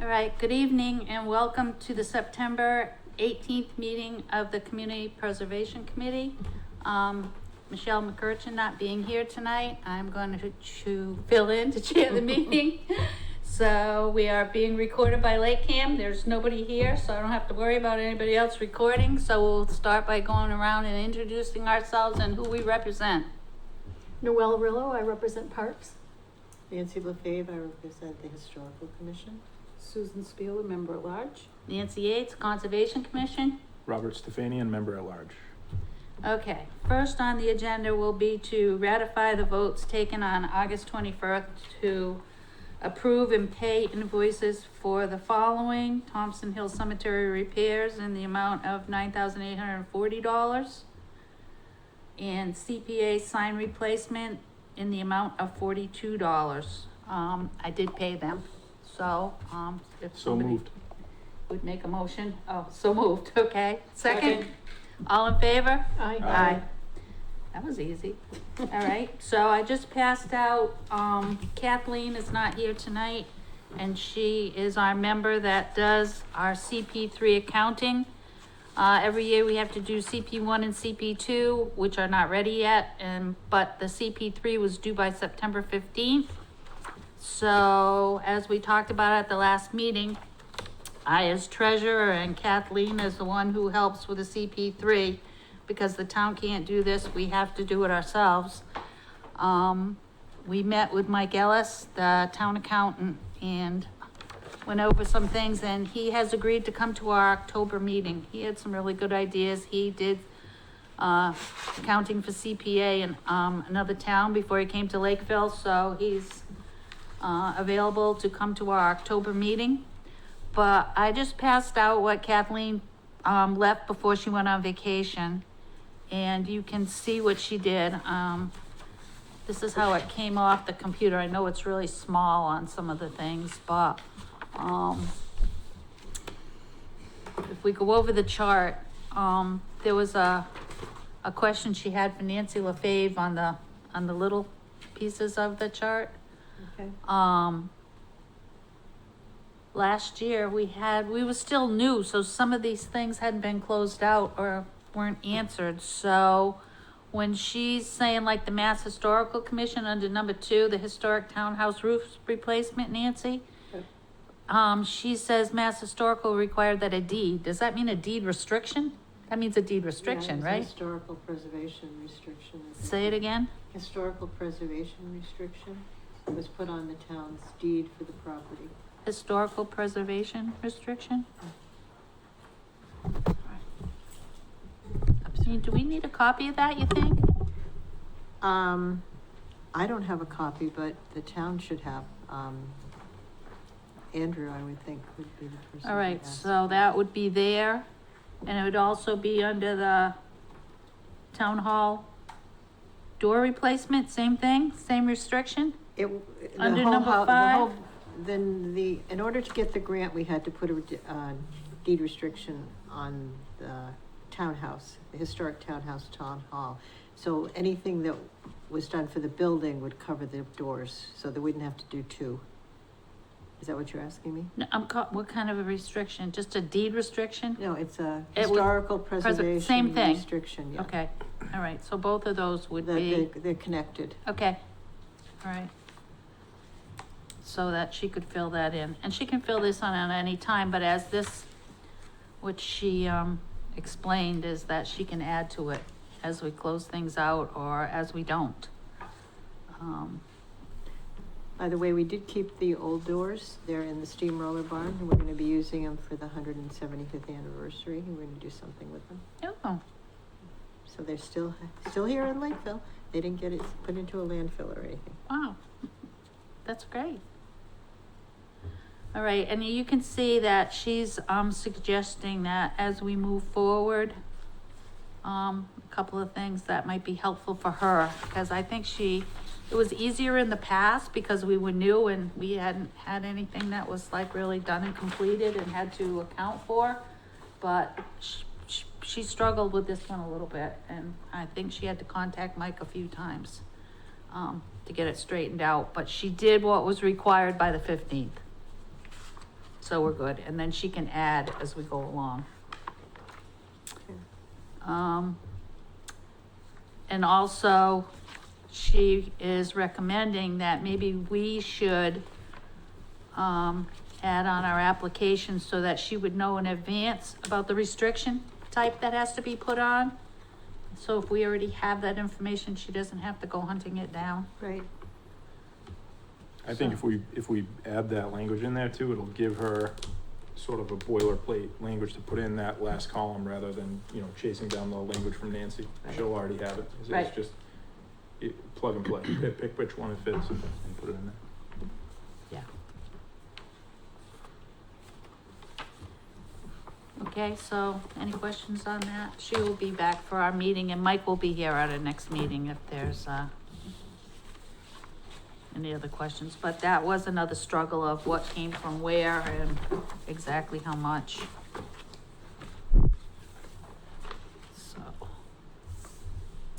All right, good evening and welcome to the September 18th meeting of the Community Preservation Committee. Michelle McCurchin not being here tonight, I'm going to fill in to chair the meeting. So we are being recorded by LakeCAM. There's nobody here, so I don't have to worry about anybody else recording. So we'll start by going around and introducing ourselves and who we represent. Noelle Rillo, I represent Parks. Nancy LaFave, I represent the Historical Commission. Susan Spiel, a member at large. Nancy Yates, Conservation Commission. Robert Stefanian, member at large. Okay, first on the agenda will be to ratify the votes taken on August 21st to approve and pay invoices for the following: Thompson Hill Cemetery repairs in the amount of $9,840 and CPA sign replacement in the amount of $42. I did pay them, so if So somebody moved. would make a motion. Oh, so moved. Okay. Second. All in favor? Aye. Aye. That was easy. All right. So I just passed out, Kathleen is not here tonight, and she is our member that does our CP3 accounting. Every year we have to do CP1 and CP2, which are not ready yet, but the CP3 was due by September 15th. So as we talked about at the last meeting, I as treasurer and Kathleen is the one who helps with the CP3 because the town can't do this. We have to do it ourselves. We met with Mike Ellis, the town accountant, and went over some things, and he has agreed to come to our October meeting. He had some really good ideas. He did accounting for CPA in another town before he came to Lakeville, so he's available to come to our October meeting. But I just passed out what Kathleen left before she went on vacation, and you can see what she did. This is how it came off the computer. I know it's really small on some of the things, but if we go over the chart, there was a question she had for Nancy LaFave on the little pieces of the chart. Okay. Last year we were still new, so some of these things hadn't been closed out or weren't answered. So when she's saying like the Mass Historical Commission under number 2, the historic townhouse roof replacement, Nancy, she says Mass Historical required that a deed. Does that mean a deed restriction? That means a deed restriction, Yeah, right? Historical preservation restriction. Say it again. Historical preservation restriction was put on the town's deed for the property. Historical preservation restriction? Do we need a copy of that, you think? I don't have a copy, but the town should have. Andrew, I would think, would be the person. All right, to ask. so that would be there, and it would also be under the town hall door replacement, same thing, same restriction? Under number 5? In order to get the grant, we had to put a deed restriction on the townhouse, the historic townhouse town hall. So anything that was done for the building would cover the doors, so they wouldn't have to do 2. Is that what you're asking me? No, what kind of a restriction? Just a deed restriction? No, it's a It would- historical preservation same thing. restriction, yeah. Okay, all right, so both of those would be, They're connected. okay, all right. So that she could fill that in, and she can fill this on at any time, but as this, which she explained, is that she can add to it as we close things out or as we don't. By the way, we did keep the old doors. They're in the steamroller barn, and we're going to be using them for the 175th anniversary. We're going to do something with them. Oh, So they're still here in Lakeville. They didn't get it put into a landfill or anything. wow, that's great. All right, and you can see that she's suggesting that as we move forward, a couple of things that might be helpful for her, because I think it was easier in the past because we were new and we hadn't had anything that was like really done and completed and had to account for. But she struggled with this one a little bit, and I think she had to contact Mike a few times to get it straightened out. But she did what was required by the 15th. So we're good, and then she can add as we go along. And also, she is recommending that maybe we should, add on our application so that she would know in advance about the restriction type that has to be put on. So if we already have that information, she doesn't have to go hunting it down. Right. I think if we add that language in there too, it'll give her sort of a boilerplate language to put in that last column rather than, chasing down the language from Nancy. She'll already have it. Right. It's just plug and play. Pick which one it fits and put it in there. Yeah. Okay, so any questions on that? She will be back for our meeting, and Mike will be here at our next meeting if there's, any other questions, but that was another struggle of what came from where and exactly how much.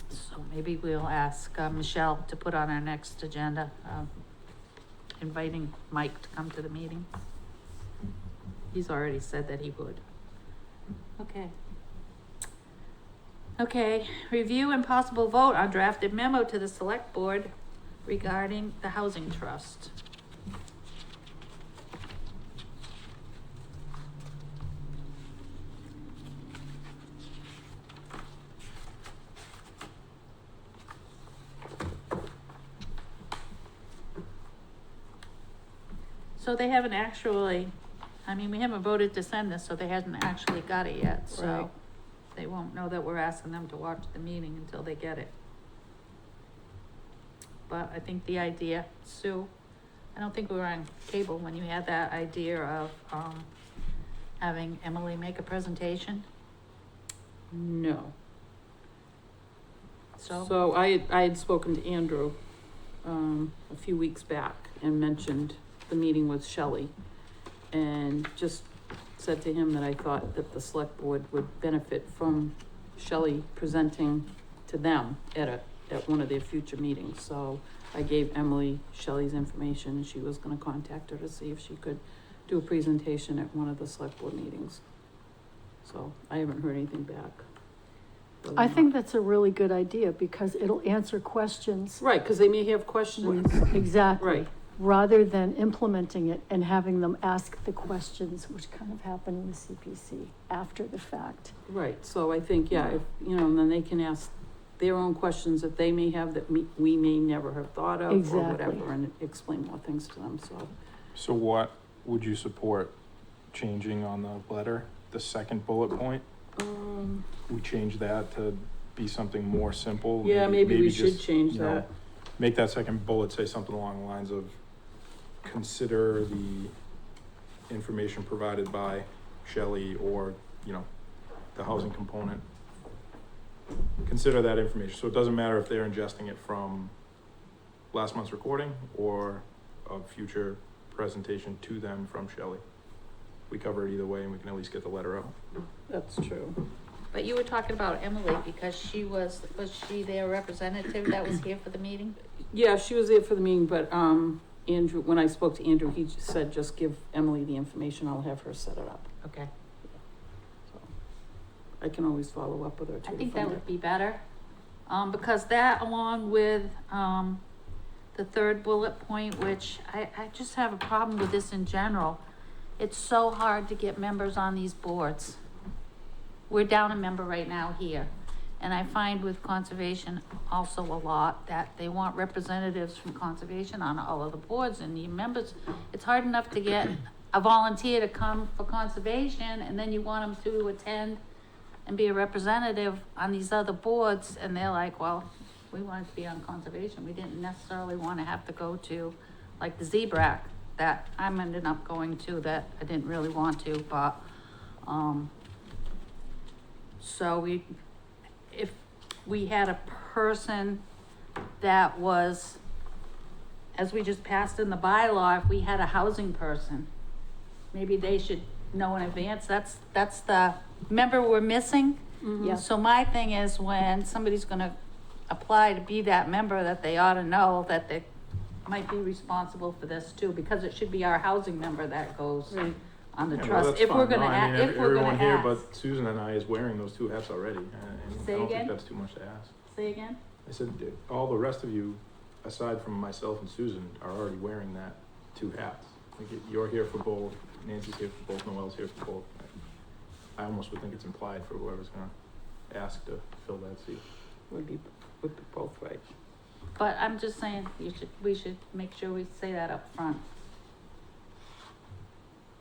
So maybe we'll ask Michelle to put on our next agenda, inviting Mike to come to the meeting. He's already said that he would. Okay. Okay, review and possible vote on drafted memo to the select board regarding the housing trust. So they haven't actually, we haven't voted to send this, so they hasn't actually got it yet, Right. so they won't know that we're asking them to watch the meeting until they get it. But I think the idea, Sue, I don't think we were on cable when you had that idea of, having Emily make a presentation, No. so, So I had spoken to Andrew, a few weeks back and mentioned the meeting with Shelley. And just said to him that I thought that the select board would benefit from Shelley presenting to them at one of their future meetings. So I gave Emily Shelley's information, and she was gonna contact her to see if she could do a presentation at one of the select board meetings. So I haven't heard anything back. I think that's a really good idea because it'll answer questions. Right, cause they may have questions. Exactly. Right. Rather than implementing it and having them ask the questions, which kind of happen in the CPC after the fact. Right, so I think, yeah, if, and then they can ask their own questions that they may have that we may never have thought of or Exactly. whatever, and explain more things to them, so. So what would you support changing on the letter? The second bullet point? We change that to be something more simple? Yeah, maybe we should just, change that. Make that second bullet say something along the lines of, consider the information provided by Shelley or, the housing component. Consider that information. So it doesn't matter if they're ingesting it from last month's recording or a future presentation to them from Shelley. We cover it either way and we can at least get the letter out. That's true. but you were talking about Emily because she was she their representative that was here for the meeting? Yeah, she was there for the meeting, but, Andrew, when I spoke to Andrew, he just said, just give Emily the information, I'll have her set it up, Okay. so. I can always follow up with her too. I to think that find would out. be better, because that along with, the third bullet point, which I just have a problem with this in general. It's so hard to get members on these boards. We're down a member right now here. And I find with conservation also a lot that they want representatives from conservation on all of the boards and the members. It's hard enough to get a volunteer to come for conservation and then you want them to attend and be a representative on these other boards, and they're like, well, we wanted to be on conservation. We didn't necessarily want to have to go to, like the ZBRAC that I'm ended up going to that I didn't really want to, but, so if we had a person that was, as we just passed in the bylaw, if we had a housing person, maybe they should know in advance, that's the member we're missing. Yeah. So my thing is when somebody's gonna apply to be that member, that they ought to know that they might be responsible for this too, because it should be our housing member that goes Right. on the Yeah, well, trust, that's if we're fine. gonna No, I mean, if we're gonna everyone here ask. but Susan and I is wearing those two hats already, and I Say don't again? think that's too much to ask. Say again? I said, all the rest of you, aside from myself and Susan, are already wearing that two hats. Like, you're here for both, Nancy's here for both, Noelle's here for both. I almost would think it's implied for whoever's gonna ask to fill that seat. Would be both right. But I'm just saying, we should make sure we say that up front.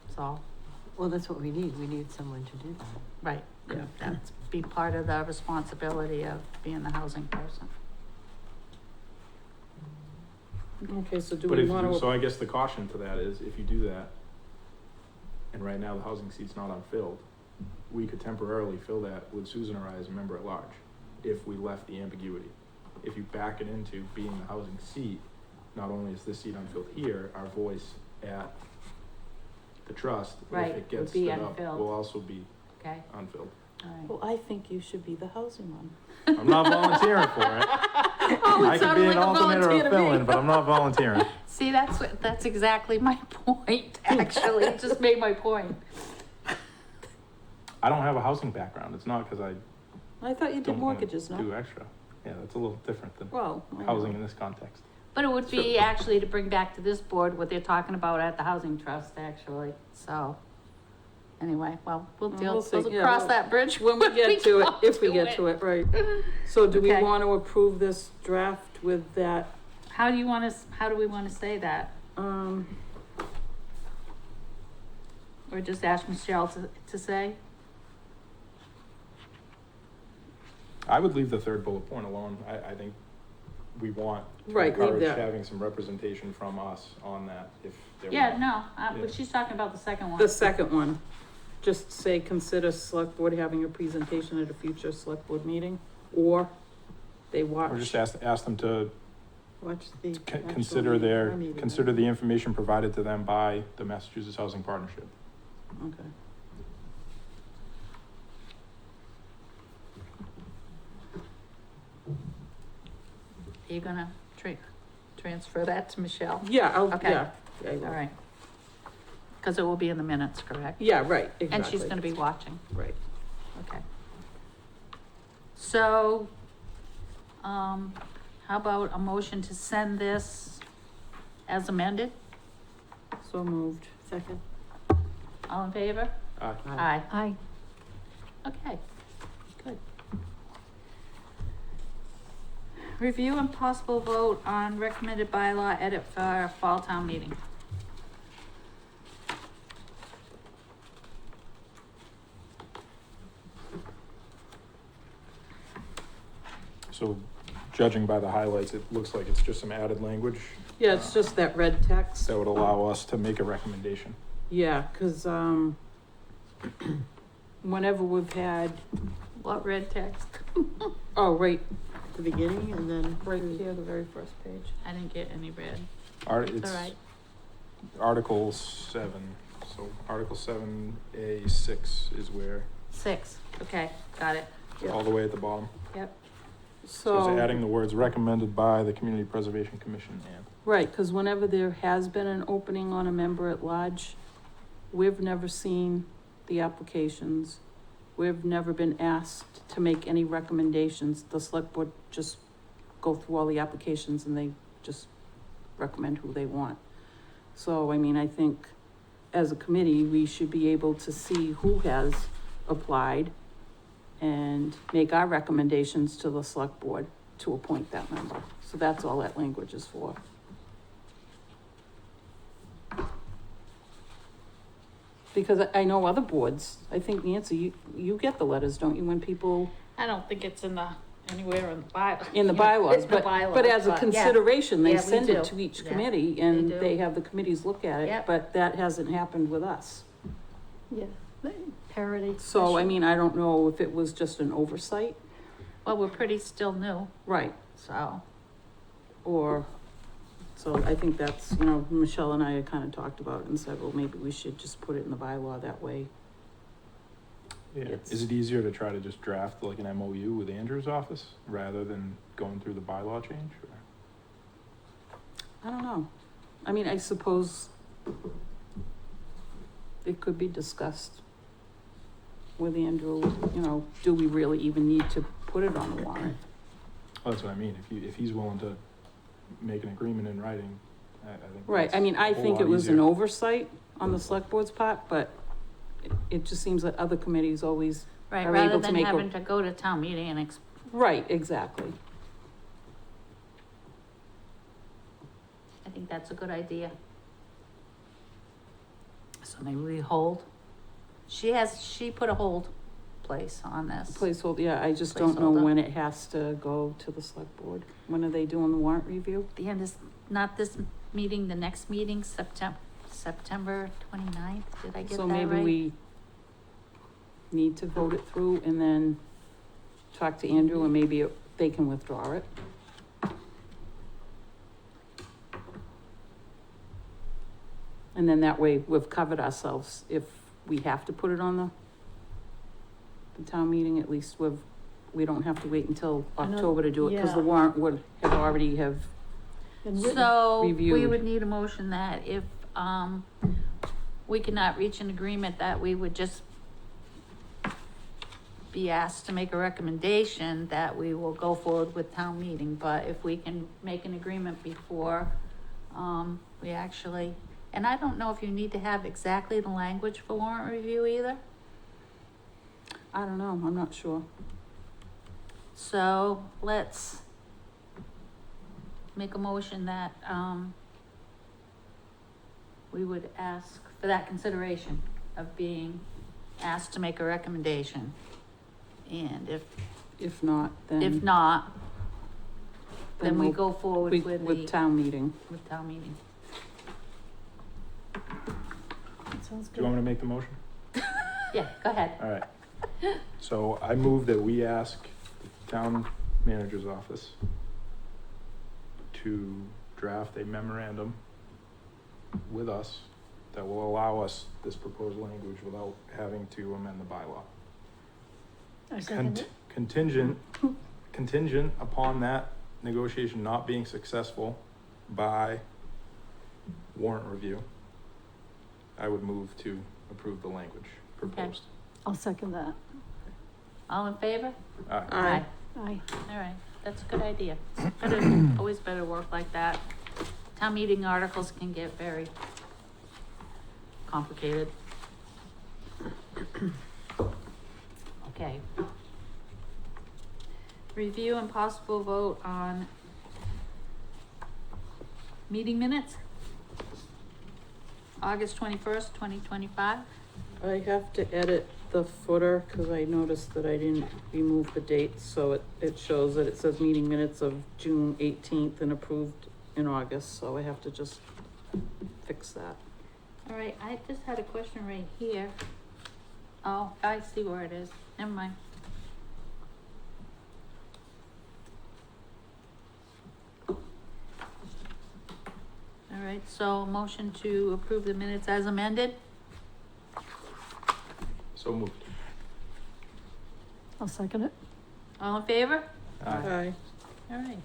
That's all, Well, that's what we need someone to do that. right, Yeah. that's be part of the responsibility of being the housing person. Okay, so do But we if, wanna? so I guess the caution to that is, if you do that, and right now the housing seat's not unfilled, we could temporarily fill that with Susan or I as a member at large, if we left the ambiguity. If you back it into being the housing seat, not only is this seat unfilled here, our voice at the trust, Right, if it gets would be stood up, unfilled. will also be Okay, unfilled. all right. Well, I think you should be the housing one. I'm not volunteering for it. Oh, it I could sounded be like an a alternate or volunteer a to me. fill-in, but I'm not volunteering. See, that's exactly my point, actually, it just made my point. I don't have a housing background. It's not because I I thought you did don't want to mortgages, no? do extra. Yeah, that's a little different than Well, I know. housing in this context. But it would be actually to bring back to this board what they're talking about at the housing trust, actually, so. Anyway, well, we'll We'll see. Yeah, cross well, that bridge when we get to it, come if we get to it, right. So do we Okay. want to approve this draft with that, How do we wanna say that? Or just ask Michelle to say? I would leave the third bullet point alone. I think we want to Right, leave encourage that. having some representation from us on that if there Yeah, were. no, Yeah. but she's talking about the second one. the second one? Just say, consider select board having a presentation at a future select board meeting, or they watch. Or just ask them to Watch the. actual consider meeting, their, our meeting, consider right? the information provided to them by the Massachusetts Housing Partnership. Okay. You're gonna transfer that to Michelle? Yeah, Okay. yeah. I will. All right. Cause it will be in the minutes, correct? Yeah, right, exactly. And she's gonna be watching, Right. okay. So, how about a motion to send this as amended? So moved. Second. All in favor? Aye. Aye. Okay, good. Review and possible vote on recommended bylaw edit for our fall town meeting. So judging by the highlights, it looks like it's just some added language Yeah, it's just that red text. that would allow us to make a recommendation. Yeah, cause, whenever we've had, What red text? oh, right, The beginning and then. right here, the very first page. I didn't get any red. It's It's all right. Article 7. So Article 7A6 is where, 6, okay, got it. all the way at the bottom. Yep. So it's adding So, the words recommended by the Community Preservation Commission and. right, cause whenever there has been an opening on a member at large, we've never seen the applications. We've never been asked to make any recommendations. The select board just go through all the applications and they just recommend who they want. So, I mean, I think as a committee, we should be able to see who has applied and make our recommendations to the select board to appoint that member. So that's all that language is for. Because I know other boards, I think Nancy, you get the letters, don't you, when people, I don't think it's anywhere in the bylaw. in the Yeah, bylaws, it's the but bylaws, as a yeah. consideration, they Yeah, we send do. it to each Yeah, committee and do. they have the committees look at it, Yep. but that hasn't happened with us. Yeah, parity. So, I mean, I don't know if it was just an oversight, Well, we're pretty still new, right, so, or, so I think that's, you know, Michelle and I had kind of talked about it and said, well, maybe we should just put it in the bylaw that way. Yeah. It's- Is it easier to try to just draft like an MOU with Andrew's office rather than going through the bylaw change? Or? I don't know. I mean, I suppose it could be discussed with Andrew, you know, do we really even need to put it on the warrant? Well, that's what I mean, if he's willing to make an agreement in writing, I think. Right, that's I mean, I a whole think lot it was an easier. oversight on the select board's part, but it just seems that other committees always, Right, are rather able to than make a- having to go to town meeting and right, exactly. I think that's a good idea. So maybe we hold. She put a hold place on this. Placeholder, yeah, I just don't know Placeholder. when it has to go to the select board. When are they doing the warrant review? The end is not this meeting, the next meeting, September 29th. Did I get that So right? maybe we need to vote it through and then talk to Andrew and maybe they can withdraw it. And then that way we've covered ourselves. If we have to put it on the town meeting, at least we don't have to wait until I know- October to do it, cause the yeah. warrant would have already have, And written. So we reviewed. would need a motion that if, we cannot reach an agreement, that we would just be asked to make a recommendation that we will go forward with town meeting, but if we can make an agreement before, we actually, and I don't know if you need to have exactly the language for warrant review either. I don't know, I'm not sure. So let's make a motion that, we would ask for that consideration of being asked to make a recommendation. And If not, then. if not, then we we'll- go forward we- with With the, town meeting. with town meeting. That sounds Do you want me good. to make the motion? Yeah, go ahead. All right. So I move that we ask the town manager's office to draft a memorandum with us that will allow us this proposed language without having to amend the bylaw. I second it. Contingent upon that negotiation not being successful by warrant review, I would move to approve the language proposed. I'll second that. All in favor? Aye. Aye. All right, that's a good idea. It's better, always better work like that. Town meeting articles can get very complicated. Okay. Review and possible vote on meeting minutes? August 21st, 2025. I have to edit the footer, cause I noticed that I didn't remove the dates, so it shows that it says meeting minutes of June 18th and approved in August, so I have to just fix that. All right, I just had a question right here. Oh, I see where it is. Never mind. All right, so motion to approve the minutes as amended? So moved. I'll second it. All in favor? Aye. All right.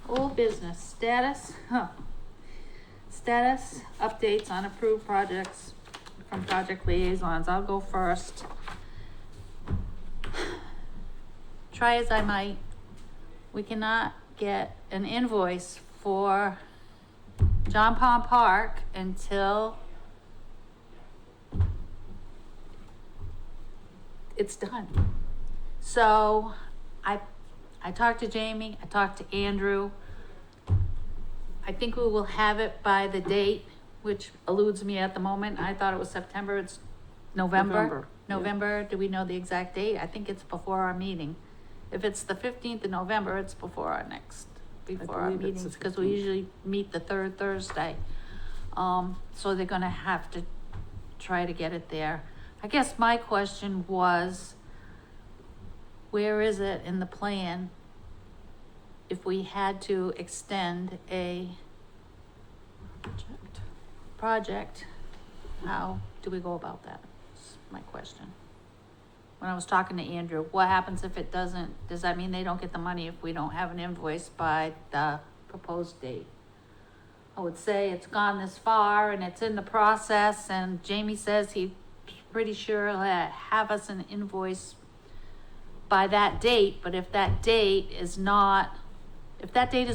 Old business, status, status updates on approved projects from project liaisons. I'll go first. Try as I might, we cannot get an invoice for John Pond Park until it's done. So I talked to Jamie, I talked to Andrew. I think we will have it by the date, which eludes me at the moment. I thought it was September, it's November. yeah. November, do we know the exact date? I think it's before our meeting. If it's the 15th of November, it's before our before our believe it's the meetings, because we 15th. usually meet the third Thursday. So they're gonna have to try to get it there. I guess my question was, where is it in the plan if we had to extend a project? How do we go about that? Is my question. When I was talking to Andrew, what happens if it doesn't, does that mean they don't get the money if we don't have an invoice by the proposed date? I would say it's gone this far and it's in the process, and Jamie says he's pretty sure he'll have us an invoice by that date, but if that date is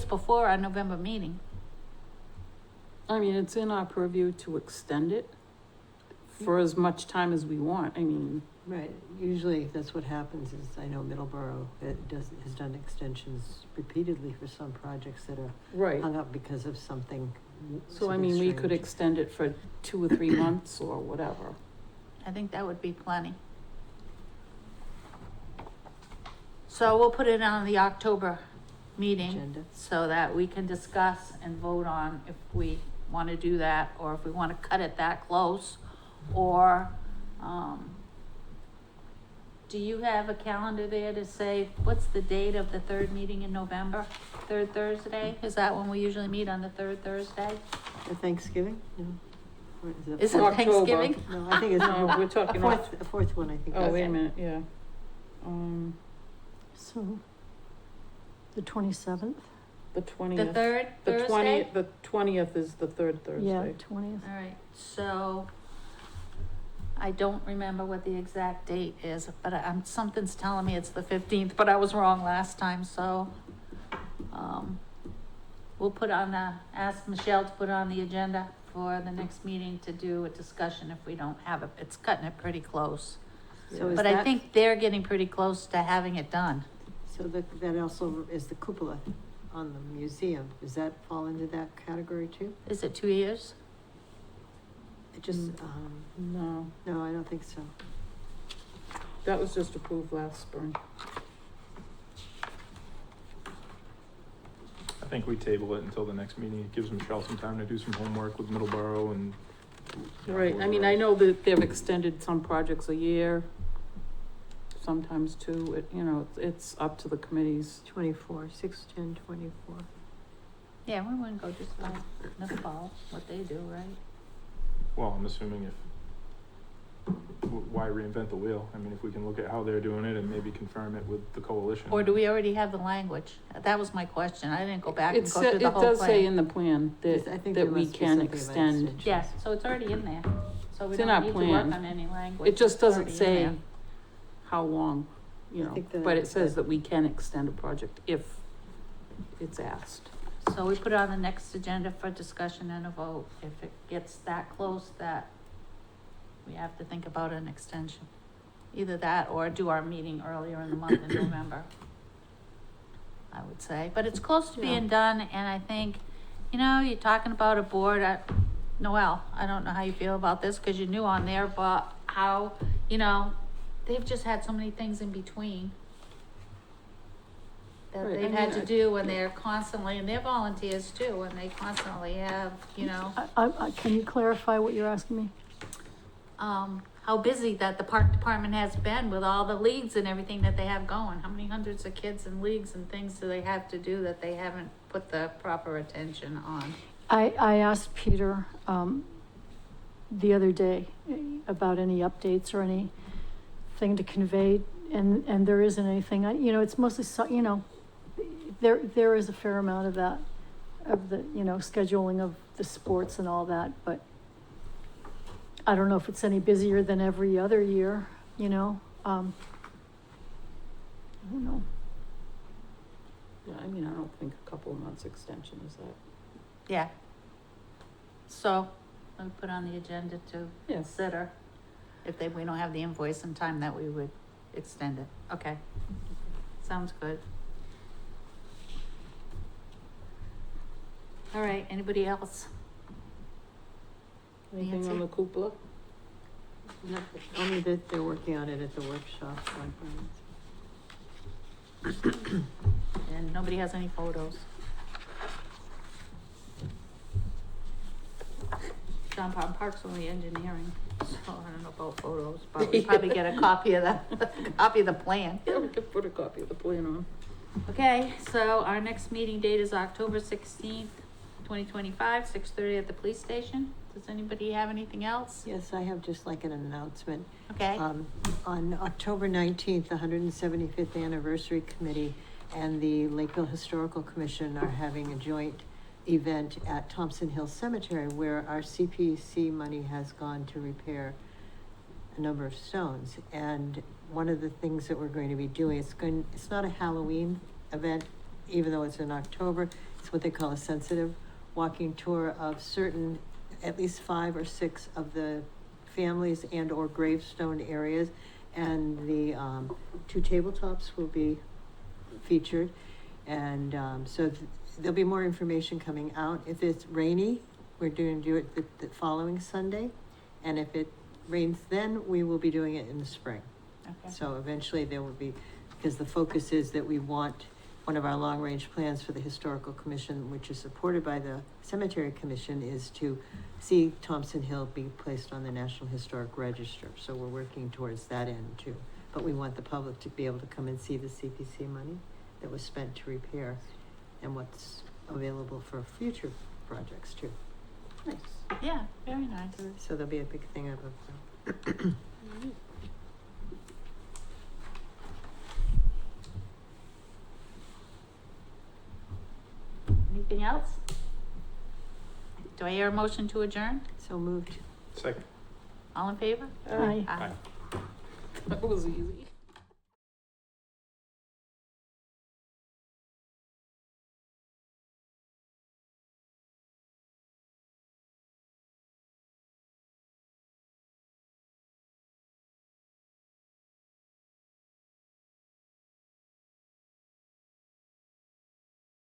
before our November meeting, I mean, it's in our purview to extend it for as much time as we want. I mean, Right, usually that's what happens is, I know Middleborough has done extensions repeatedly for some projects that are right. hung up because of something. So I mean, we could strange. extend it for 2 or 3 months or whatever. I think that would be plenty. So we'll put it on the October meeting Agenda. so that we can discuss and vote on if we want to do that, or if we want to cut it that close, or, do you have a calendar there to say, what's the date of the third meeting in November? Third Thursday? Is that when we usually meet, on the third Thursday? For Thanksgiving? No. Or Is it October. Thanksgiving? No, I think it's No, we're talking a fourth one, I think. Oh, wait a Okay. minute, yeah. So, the 27th? The 20th. The third The Thursday? 20th is the third Yeah, Thursday. 20th. All right, so I don't remember what the exact date is, but something's telling me it's the 15th, but I was wrong last time, so, we'll ask Michelle to put on the agenda for the next meeting to do a discussion if we don't have it. It's cutting it pretty close. So is But I that- think they're getting pretty close to having it done. So that also is the cupola on the museum. Does that fall into that category too? Is it 2 years? It just, No, no, I don't think so. that was just approved last spring. I think we table it until the next meeting. It gives Michelle some time to do some homework with Middleborough and. Right, I mean, I know that they've extended some projects a year, sometimes 2, it's up to the committees. 24, 6/10/24. Yeah, we wouldn't go just by the fall, what they do, right? Well, I'm assuming why reinvent the wheel? I mean, if we can look at how they're doing it and maybe confirm it with the coalition. Or do we already have the language? That was my question. I didn't go back and It go through the whole plan. does say in the plan I think that there we must be can something about extend. extensions. Yeah, so it's already in there, so we It's in our don't need to work plan. on any language. It just It's doesn't already in say there. how long, I think that- but it says that we can extend a project if it's asked. So we put it on the next agenda for discussion and a vote. If it gets that close that we have to think about an extension. Either that or do our meeting earlier in the month in November, I would say. But it's close to being done, and I think, you're talking about a board, Noelle, I don't know how you feel about this, cause you're new on there, but how, they've just had so many things in between that Right, I they've had mean, to do, and they're constantly, and they're volunteers too, and they constantly have, Can you clarify what you're asking me? how busy that the park department has been with all the leagues and everything that they have going. How many hundreds of kids in leagues and things do they have to do that they haven't put the proper attention on? I asked Peter, the other day about any updates or anything to convey, and there isn't anything. It's mostly, there is a fair amount of that, of the, scheduling of the sports and all that, but I don't know if it's any busier than every other year, I don't know. Yeah, I mean, I don't think a couple of months extension is that. Yeah. So, we put on the agenda to Yes. consider if we don't have the invoice in time that we would extend it. Okay. Sounds good. All right, anybody else? Anything on Nancy? the cupola? Nothing, only that they're working on it at the workshop. And nobody has any photos. John Pond Park's only engineering, so I don't know about photos, but we probably get a copy of the plan. Yeah, we could put a copy of the plan on. Okay, so our next meeting date is October 16th, 2025, 6:30 at the police station. Does anybody have anything else? Yes, I have just like an announcement. Okay, On October 19th, the 175th Anniversary Committee and the Lakeville Historical Commission are having a joint event at Thompson Hill Cemetery where our CPC money has gone to repair a number of stones. And one of the things that we're going to be doing, it's not a Halloween event, even though it's in October. It's what they call a sensitive walking tour of certain, at least 5 or 6 of the families and or gravestone areas. And the 2 tabletops will be featured. And so there'll be more information coming out. If it's rainy, we're going to do it the following Sunday. And if it rains then, we will be doing it in the spring. Okay. So eventually there will be, because the focus is that we want, one of our long-range plans for the Historical Commission, which is supported by the Cemetery Commission, is to see Thompson Hill be placed on the National Historic Register. So we're working towards that end too. But we want the public to be able to come and see the CPC money that was spent to repair and what's available for future projects too. Nice. Yeah, very nice. So there'll be a big thing of it. Anything else? Do I hear a motion to adjourn? So moved. Second. All in favor? Aye. Aye. That was easy.